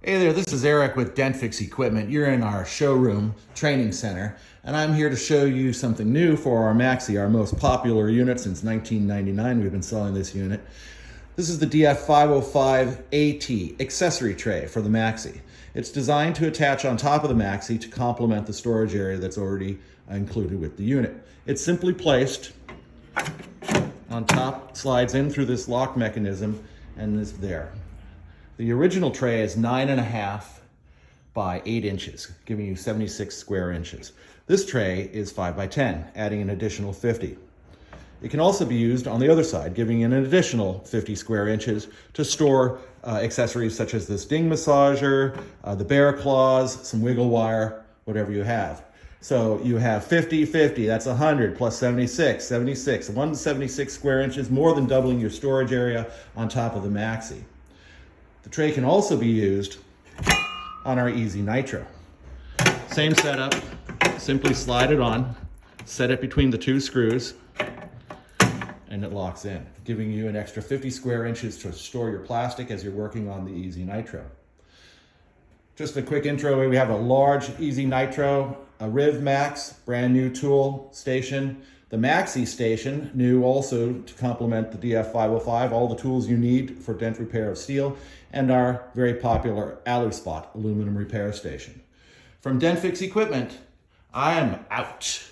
Hey there, this is Eric with DentFix Equipment. You're in our showroom training center, and I'm here to show you something new for our MAXI, our most popular unit since 1999. We've been selling this unit. This is the DF-505AT accessory tray for the MAXI. It's designed to attach on top of the MAXI to complement the storage area that's already included with the unit. It's simply placed on top, slides in through this lock mechanism, and is there. The original tray is 9.5 by 8 inches, giving you 76 square inches. This tray is 5 by 10, adding an additional 50. It can also be used on the other side, giving you an additional 50 square inches to store accessories such as this ding massager, the bear claws, some wiggle wire, whatever you have. So you have 50, 50, that's 100 plus 76, 76, 176 square inches, more than doubling your storage area on top of the MAXI. The tray can also be used on our Easy NITRO. Same setup, simply slide it on, set it between the 2 screws, and it locks in, giving you an extra 50 square inches to store your plastic as you're working on the Easy NITRO. Just a quick intro, we have a large Easy NITRO, a Riv Max, brand new tool station, the MAXI station, new also to complement the DF-505, all the tools you need for dent repair of steel, and our very popular AluSpot aluminum repair station. From DentFix Equipment, I am out.